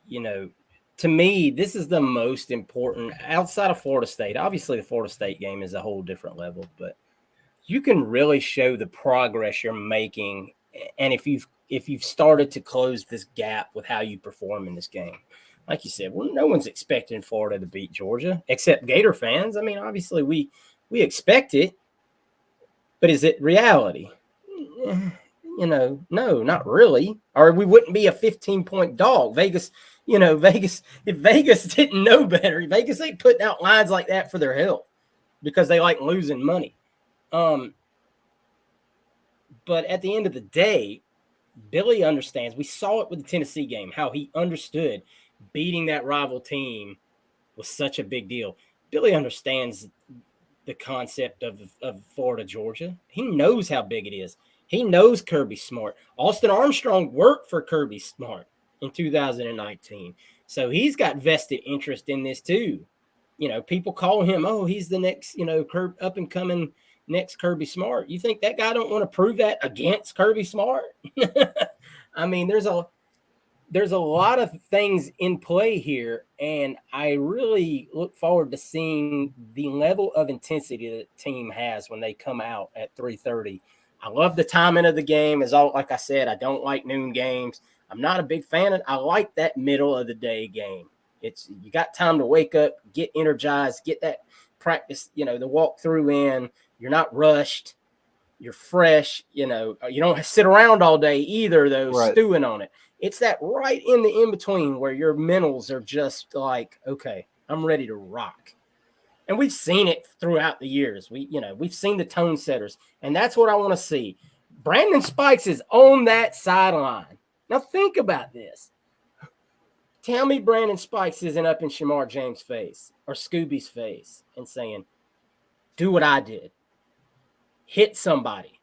Speaker 1: to me, this is the most important outside of Florida State. Obviously, the Florida State game is a whole different level, but you can really show the progress you're making. And if you've started to close this gap with how you perform in this game, like you said, well, no one's expecting Florida to beat Georgia except Gator fans. I mean, obviously we expect it, but is it reality? No, not really. Or we wouldn't be a 15-point dog. Vegas, if Vegas didn't know better, Vegas ain't putting out lines like that for their health because they like losing money. But at the end of the day, Billy understands. We saw it with the Tennessee game, how he understood beating that rival team was such a big deal. Billy understands the concept of Florida, Georgia. He knows how big it is. He knows Kirby Smart. Austin Armstrong worked for Kirby Smart in 2019. So he's got vested interest in this too. People call him, oh, he's the next, up and coming next Kirby Smart. You think that guy don't want to prove that against Kirby Smart? I mean, there's a lot of things in play here, and I really look forward to seeing the level of intensity that the team has when they come out at 3:30. I love the timing of the game. Like I said, I don't like noon games. I'm not a big fan of. I like that middle of the day game. You got time to wake up, get energized, get that practice, the walk through in. You're not rushed. You're fresh. You don't sit around all day either, though,
Speaker 2: Right.
Speaker 1: stewing on it. It's that right in the in-between where your mentals are just like, okay, I'm ready to rock. And we've seen it throughout the years. We've seen the tone setters, and that's what I want to see. Brandon Spikes is on that sideline. Now think about this. Tell me Brandon Spikes isn't up in Shamar James' face or Scooby's face and saying, do what I did. Hit somebody.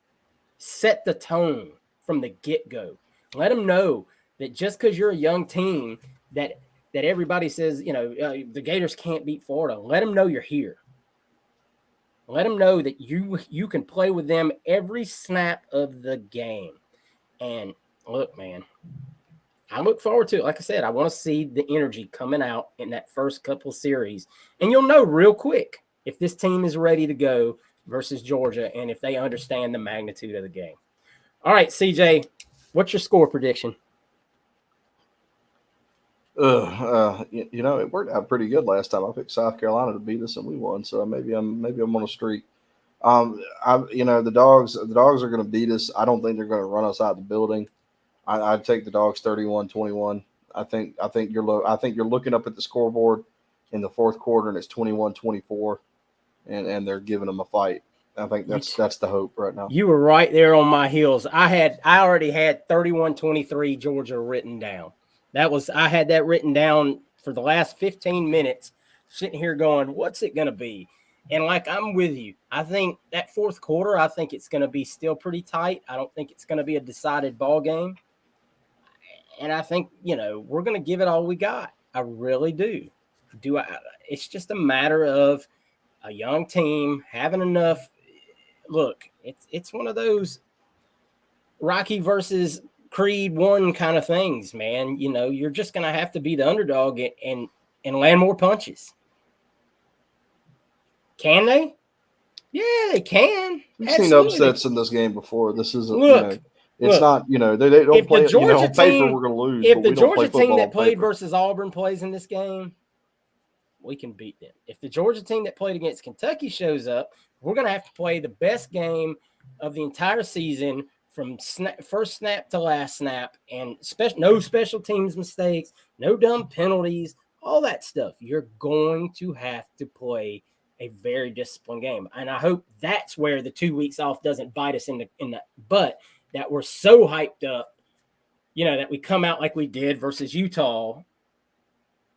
Speaker 1: Set the tone from the get-go. Let them know that just because you're a young team that everybody says, the Gators can't beat Florida. Let them know you're here. Let them know that you can play with them every snap of the game. And look, man, I look forward to it. Like I said, I want to see the energy coming out in that first couple series. And you'll know real quick if this team is ready to go versus Georgia and if they understand the magnitude of the game. All right, CJ, what's your score prediction?
Speaker 2: It worked out pretty good last time. I picked South Carolina to beat us, and we won. So maybe I'm on a streak. The Dogs are going to beat us. I don't think they're going to run us out of the building. I'd take the Dogs 31-21. I think you're looking up at the scoreboard in the fourth quarter, and it's 21-24, and they're giving them a fight. I think that's the hope right now.
Speaker 1: You were right there on my heels. I already had 31-23 Georgia written down. I had that written down for the last 15 minutes, sitting here going, what's it going to be? And I'm with you. I think that fourth quarter, I think it's going to be still pretty tight. I don't think it's going to be a decided ball game. And I think, we're going to give it all we got. I really do. It's just a matter of a young team having enough. Look, it's one of those Rocky versus Creed 1 kind of things, man. You're just going to have to be the underdog and land more punches. Can they? Yeah, they can.
Speaker 2: We've seen upsets in this game before. This isn't,
Speaker 1: it's
Speaker 2: not, they don't play, on paper we're going to lose.
Speaker 1: If the Georgia team that played versus Auburn plays in this game, we can beat them. If the Georgia team that played against Kentucky shows up, we're going to have to play the best game of the entire season from first snap to last snap, and no special teams mistakes, no dumb penalties, all that stuff. You're going to have to play a very disciplined game. And I hope that's where the 2 weeks off doesn't bite us in the butt, that we're so hyped up, that we come out like we did versus Utah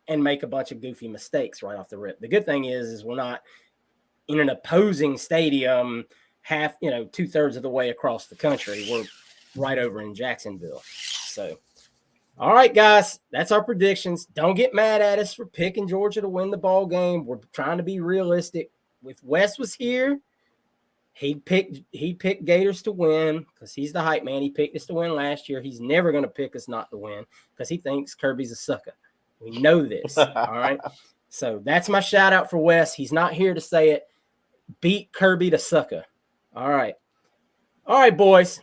Speaker 1: and make a bunch of goofy mistakes right off the rip. The good thing is we're not in an opposing stadium half, 2/3 of the way across the country. We're right over in Jacksonville. So, all right, guys, that's our predictions. Don't get mad at us for picking Georgia to win the ball game. We're trying to be realistic. If Wes was here, he'd pick Gators to win because he's the hype man. He picked us to win last year. He's never going to pick us not to win because he thinks Kirby's a sucker. We know this. All right. So that's my shout out for Wes. He's not here to say it. Beat Kirby to sucker. All right. All right, boys.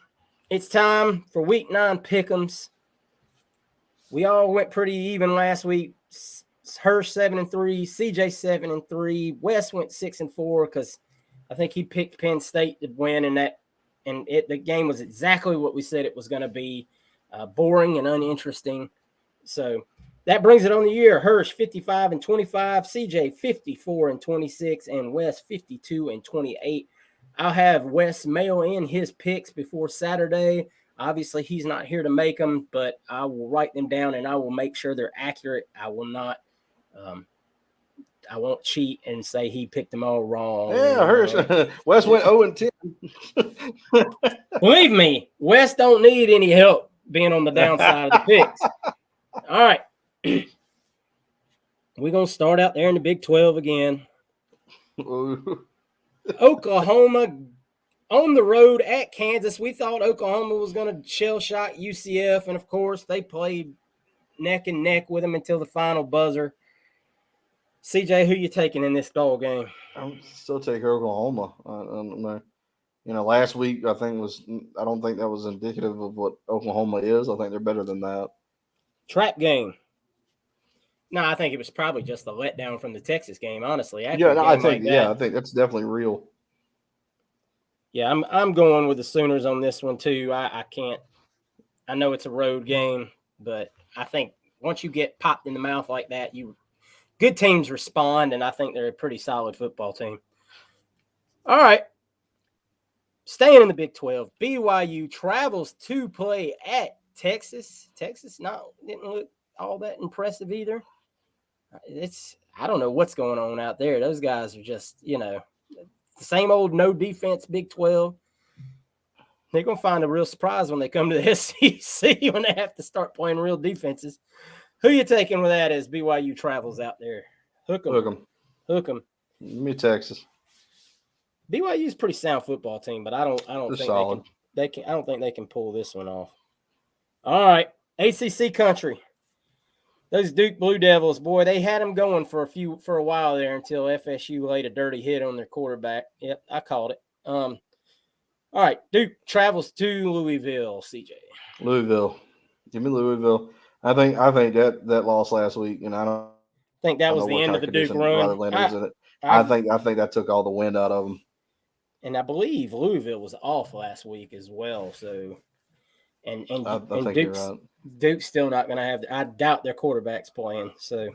Speaker 1: It's time for week 9 pick 'ems. We all went pretty even last week. Hirsch 7-3, CJ 7-3. Wes went 6-4 because I think he picked Penn State to win, the game was exactly what we said it was going to be, boring and uninteresting. So that brings it on the year. Hirsch 55-25, CJ 54-26, and Wes 52-28. I'll have Wes mail in his picks before Saturday. Obviously, he's not here to make them, but I will write them down and I will make sure they're accurate. I will not, I won't cheat and say he picked them all wrong.
Speaker 2: Yeah, Hirsch. Wes went 0-10.
Speaker 1: Believe me, Wes don't need any help being on the downside of the picks. All right. We're going to start out there in the Big 12 again. Oklahoma on the road at Kansas. We thought Oklahoma was going to shell shock UCF, and of course they played neck and neck with them until the final buzzer. CJ, who you taking in this ball game?
Speaker 2: I'm still taking Oklahoma. Last week I don't think that was indicative of what Oklahoma is. I think they're better than that.
Speaker 1: Trap game. No, I think it was probably just a letdown from the Texas game. Honestly, after
Speaker 2: Yeah,
Speaker 1: a
Speaker 2: no,
Speaker 1: game like that,
Speaker 2: I think that's definitely real.
Speaker 1: yeah, I'm going with the Sooners on this one too. I can't. I know it's a road game, but I think once you get popped in the mouth like that, good teams respond, and I think they're a pretty solid football team. All right. Staying in the Big 12, BYU travels to play at Texas. Texas didn't look all that impressive either. I don't know what's going on out there. Those guys are just, the same old no defense Big 12. They're going to find a real surprise when they come to the SEC when they have to start playing real defenses. Who you taking with that as BYU travels out there? Hook them.
Speaker 2: Give me Texas.
Speaker 1: BYU's a pretty sound football team, but I don't
Speaker 2: They're
Speaker 1: think
Speaker 2: solid.
Speaker 1: I don't think they can pull this one off. All right, ACC country. Those Duke Blue Devils, boy, they had them going for a while there until FSU laid a dirty hit on their quarterback. Yep, I called it. All right, Duke travels to Louisville. CJ.
Speaker 2: Louisville. Give me Louisville. I think that loss last week, and I don't
Speaker 1: Think that
Speaker 2: know
Speaker 1: was the
Speaker 2: what
Speaker 1: end
Speaker 2: kind
Speaker 1: of the Duke
Speaker 2: condition
Speaker 1: run.
Speaker 2: Riley Leonard was in it. I think that took all the wind out of them.
Speaker 1: And I believe Louisville was off last week as well. So, and
Speaker 2: I think
Speaker 1: Duke's,
Speaker 2: you're right.
Speaker 1: Duke's still not going to have. I doubt their quarterback's playing. So,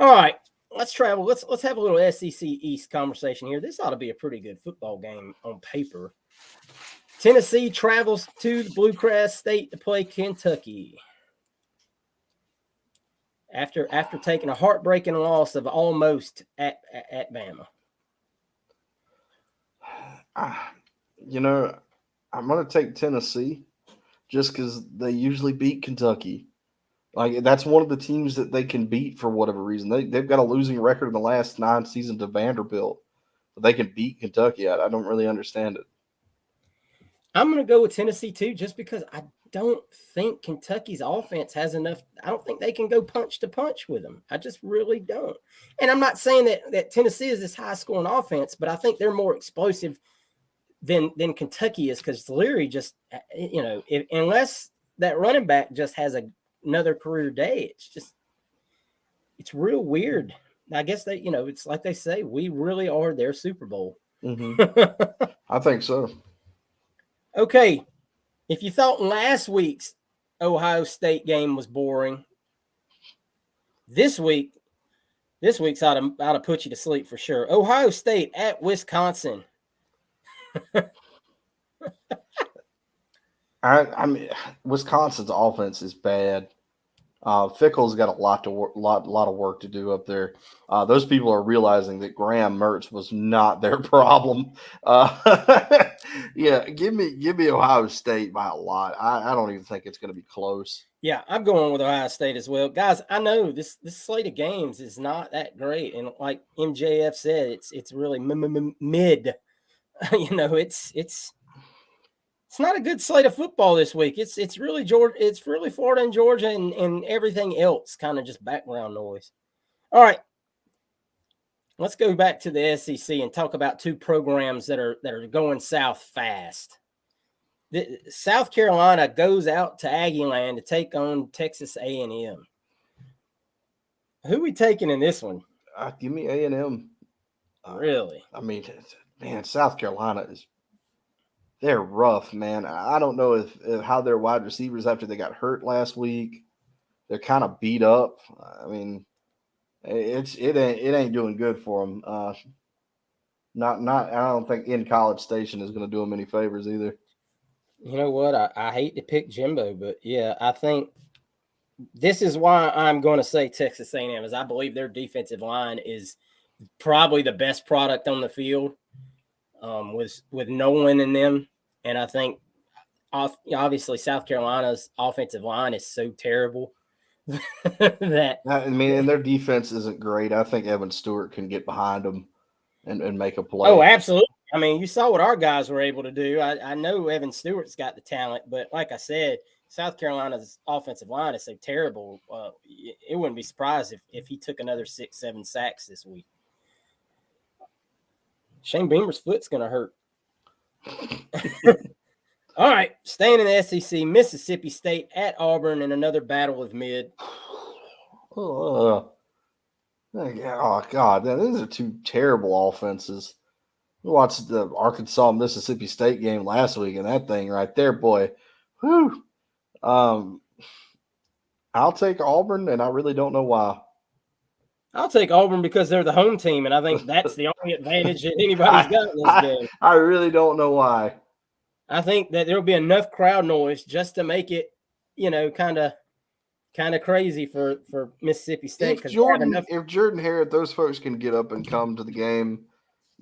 Speaker 1: all right, let's travel. Let's have a little SEC East conversation here. This ought to be a pretty good football game on paper. Tennessee travels to the Bluegrass State to play Kentucky. After taking a heartbreaking loss of almost at Bama.
Speaker 2: I'm going to take Tennessee just because they usually beat Kentucky. Like, that's one of the teams that they can beat for whatever reason. They've got a losing record in the last 9 seasons to Vanderbilt. But they can beat Kentucky. I don't really understand it.
Speaker 1: I'm going to go with Tennessee too, just because I don't think Kentucky's offense has enough. I don't think they can go punch to punch with them. I just really don't. And I'm not saying that Tennessee is this high scoring offense, but I think they're more explosive than Kentucky is, because Leary just, unless that running back just has another career day, it's real weird. I guess it's like they say, we really are their Super Bowl.
Speaker 2: Mm-hmm. I think so.
Speaker 1: Okay. If you thought last week's Ohio State game was boring, this week's ought to put you to sleep for sure. Ohio State at Wisconsin.
Speaker 2: I mean, Wisconsin's offense is bad. Fickle's got a lot of work to do up there. Those people are realizing that Graham Mertz was not their problem. Yeah, give me Ohio State by a lot. I don't even think it's going to be close.
Speaker 1: Yeah, I'm going with Ohio State as well, guys. I know this slate of games is not that great, and like MJF said, it's really mid. It's not a good slate of football this week. It's really Georgia. It's really Florida and Georgia, and everything else kind of just background noise. All right, let's go back to the SEC and talk about two programs that are going south fast. South Carolina goes out to Aggie Land to take on Texas A&M. Who are we taking in this one?
Speaker 2: Give me A&M.
Speaker 1: Really?
Speaker 2: I mean, man, South Carolina they're rough, man. I don't know if how their wide receivers after they got hurt last week, they're kind of beat up. I mean, it ain't doing good for them. Not. I don't think in College Station is going to do them any favors either.
Speaker 1: You know what? I hate to pick Jimbo, but yeah, I think this is why I'm going to say Texas A&M, is I believe their defensive line is probably the best product on the field, with Nolan in them. And I think obviously South Carolina's offensive line is so terrible that
Speaker 2: and their defense isn't great. I think Evan Stewart can get behind them and make a play.
Speaker 1: Oh, absolutely. I mean, you saw what our guys were able to do. I know Evan Stewart's got the talent, but like I said, South Carolina's offensive line is so terrible. It wouldn't be surprised if he took another 6-7 sacks this week. Shane Beamer's foot's going to hurt. All right, staying in the SEC, Mississippi State at Auburn in another battle of mid.
Speaker 2: Oh God, man, these are two terrible offenses. We watched the Arkansas Mississippi State game last week, and that thing right there, boy, whew. Um, I'll take Auburn, and I really don't know why.
Speaker 1: I'll take Auburn because they're the home team, and I think that's the only advantage that anybody's got in this game.
Speaker 2: I really don't know why.
Speaker 1: I think that there'll be enough crowd noise just to make it, kind of crazy for Mississippi State.
Speaker 2: If Jordan Hare, those folks can get up and come to the game,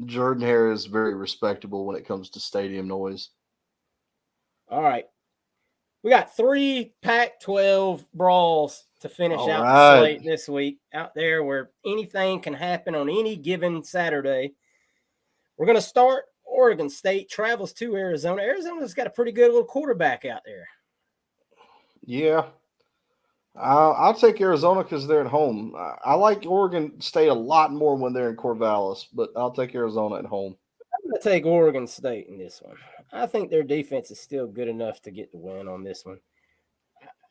Speaker 2: Jordan Hare is very respectable when it comes to stadium noise.
Speaker 1: All right. We got 3 Pac-12 brawls to finish out the slate this week out there where anything can happen on any given Saturday. We're going to start. Oregon State travels to Arizona. Arizona's got a pretty good little quarterback out there.
Speaker 2: Yeah. I'll take Arizona because they're at home. I like Oregon State a lot more when they're in Corvallis, but I'll take Arizona at home.
Speaker 1: I'm going to take Oregon State in this one. I think their defense is still good enough to get the win on this one.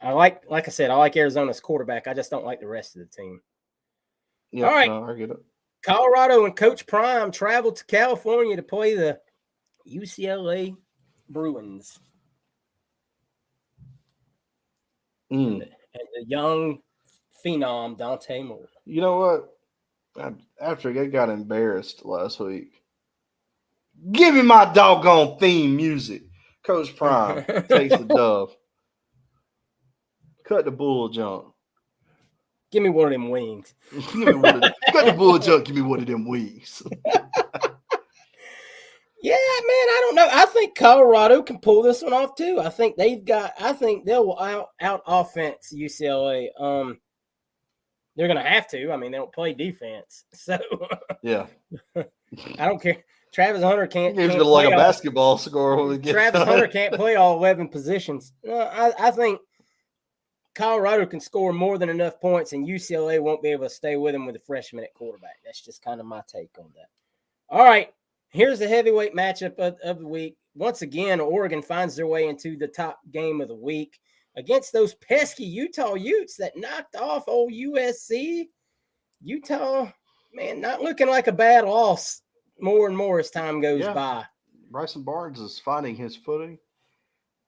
Speaker 1: Like I said, I like Arizona's quarterback. I just don't like the rest of the team.
Speaker 2: Yeah, all right. No, I get it.
Speaker 1: Colorado and Coach Prime traveled to California to play the UCLA Bruins. And the young phenom, Dante Moore.
Speaker 2: You know what? After they got embarrassed last week, give me my doggone theme music. Coach Prime takes the dub. Cut the bull junk.
Speaker 1: Give me one of them wings.
Speaker 2: Cut the bull junk. Give me one of them wings.
Speaker 1: Yeah, man, I don't know. I think Colorado can pull this one off too. I think they'll out offense UCLA. They're gonna have to. I mean, they don't play defense, so
Speaker 2: yeah.
Speaker 1: I don't care. Travis Hunter can't.
Speaker 2: He's gonna like a basketball score when we get
Speaker 1: Travis Hunter can't play all 11 positions. I think Colorado can score more than enough points, and UCLA won't be able to stay with him with a freshman at quarterback. That's just kind of my take on that. All right. Here's the heavyweight matchup of the week. Once again, Oregon finds their way into the top game of the week against those pesky Utah Utes that knocked off old USC. Utah, man, not looking like a bad loss more and more as time goes by.
Speaker 2: Bryson Barnes is finding his footing.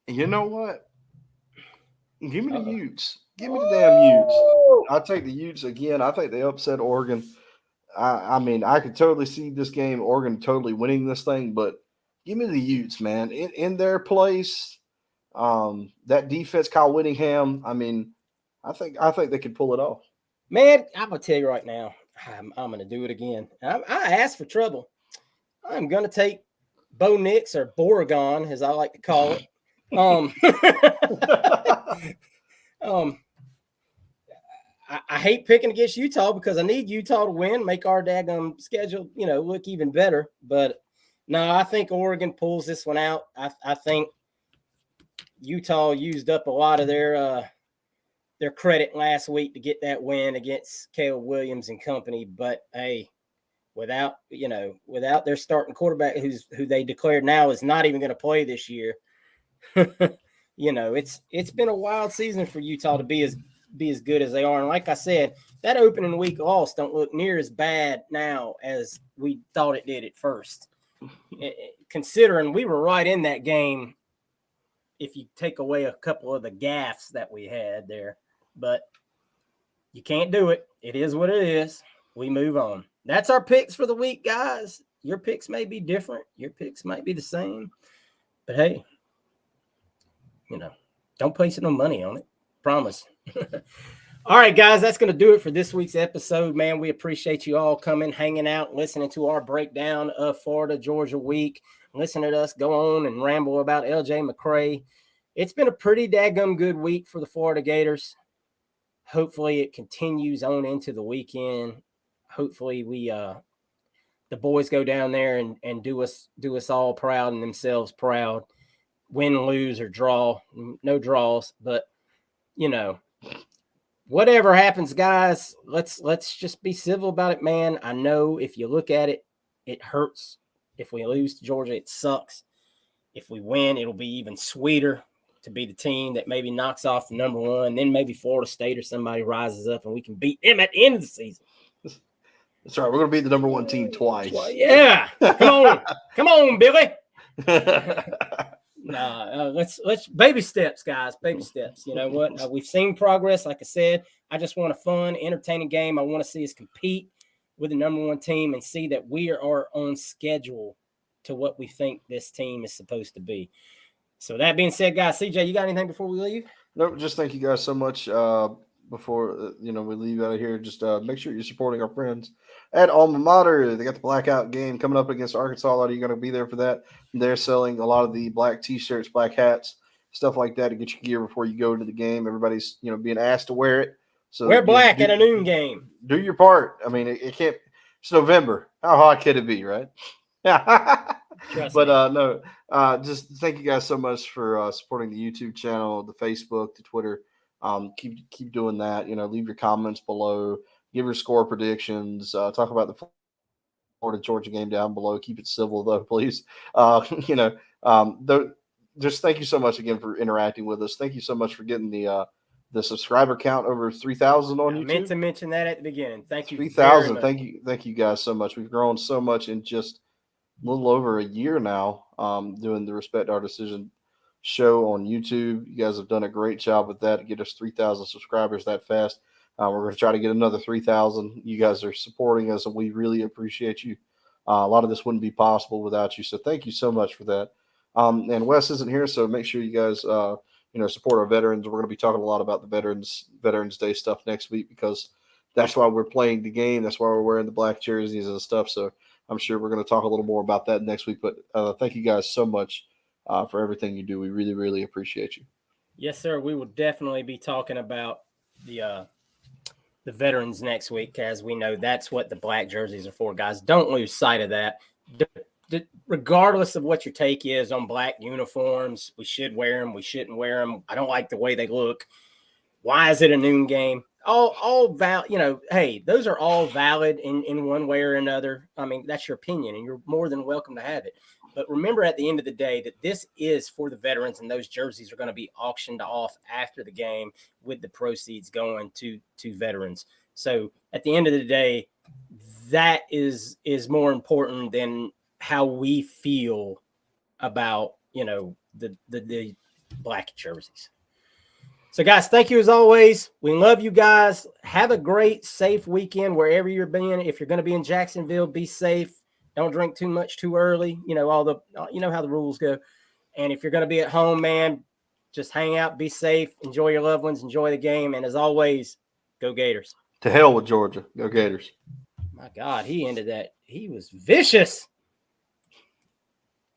Speaker 2: And you know what? Give me the Utes. Give me the damn Utes. I'll take the Utes again. I think they upset Oregon. I mean, I could totally see this game, Oregon totally winning this thing, but give me the Utes, man. In their place, that defense, Kyle Whittingham, I mean, I think they could pull it off.
Speaker 1: Man, I'm going to tell you right now, I'm going to do it again. I asked for trouble. I'm going to take Bo Nix, or Boregon, as I like to call it. I hate picking against Utah because I need Utah to win, make our daggum schedule, look even better. But no, I think Oregon pulls this one out. I think Utah used up a lot of their credit last week to get that win against Caleb Williams and company. But hey, without their starting quarterback, who they declared now is not even going to play this year, it's been a wild season for Utah to be as good as they are. And like I said, that opening week loss don't look near as bad now as we thought it did at first. Considering we were right in that game, if you take away a couple of the gaffes that we had there. But you can't do it. It is what it is. We move on. That's our picks for the week, guys. Your picks may be different. Your picks might be the same. But hey, don't place no money on it. Promise. All right, guys, that's going to do it for this week's episode, man. We appreciate you all coming, hanging out, listening to our breakdown of Florida Georgia week, listening to us go on and ramble about LJ McCray. It's been a pretty daggum good week for the Florida Gators. Hopefully it continues on into the weekend. Hopefully the boys go down there and do us all proud and themselves proud. Win, lose, or draw. No draws, but whatever happens, guys, let's just be civil about it, man. I know if you look at it, it hurts. If we lose to Georgia, it sucks. If we win, it'll be even sweeter to be the team that maybe knocks off the number one, then maybe Florida State or somebody rises up and we can beat them at the end of the season.
Speaker 2: That's right. We're going to beat the number one team twice.
Speaker 1: Yeah. Come on. Come on, Billy. Let's baby steps, guys. Baby steps. You know what? We've seen progress. Like I said, I just want a fun, entertaining game. I want to see us compete with the number one team and see that we are on schedule to what we think this team is supposed to be. So that being said, guys, CJ, you got anything before we leave?
Speaker 2: Nope. Just thank you guys so much. Before we leave out of here, just make sure you're supporting our friends at Alma Mater. They got the blackout game coming up against Arkansas. A lot of you are going to be there for that. They're selling a lot of the black T-shirts, black hats, stuff like that to get your gear before you go to the game. Everybody's being asked to wear it. So
Speaker 1: wear black at a noon game.
Speaker 2: Do your part. I mean, it can't. It's November. How hot can it be, right? No. Just thank you guys so much for supporting the YouTube channel, the Facebook, the Twitter. Keep doing that. Leave your comments below. Give your score predictions. Talk about the Florida Georgia game down below. Keep it civil though, please. Just thank you so much again for interacting with us. Thank you so much for getting the subscriber count over 3,000 on YouTube. I meant
Speaker 1: to mention that at the beginning. Thank you.
Speaker 2: 3,000. Thank you guys so much. We've grown so much in just a little over a year now. Doing the Respect Our Decision show on YouTube. You guys have done a great job with that to get us 3,000 subscribers that fast. We're going to try to get another 3,000. You guys are supporting us, and we really appreciate you. A lot of this wouldn't be possible without you, so thank you so much for that. And Wes isn't here, so make sure you guys support our veterans. We're going to be talking a lot about the Veterans Day stuff next week because that's why we're playing the game. That's why we're wearing the black jerseys and stuff. So I'm sure we're going to talk a little more about that next week. But thank you guys so much for everything you do. We really, really appreciate you.
Speaker 1: Yes, sir. We will definitely be talking about the veterans next week, as we know that's what the black jerseys are for, guys. Don't lose sight of that. Regardless of what your take is on black uniforms, we should wear them. We shouldn't wear them. I don't like the way they look. Why is it a noon game? All valid. Hey, those are all valid in one way or another. I mean, that's your opinion, and you're more than welcome to have it. But remember at the end of the day that this is for the veterans, and those jerseys are going to be auctioned off after the game with the proceeds going to veterans. So at the end of the day, that is more important than how we feel about, the black jerseys. So guys, thank you as always. We love you guys. Have a great, safe weekend wherever you're being. If you're going to be in Jacksonville, be safe. Don't drink too much too early. You know how the rules go. And if you're going to be at home, man, just hang out, be safe, enjoy your loved ones, enjoy the game. And as always, go Gators.
Speaker 2: To hell with Georgia. Go Gators.
Speaker 1: My God, he ended that. He was vicious.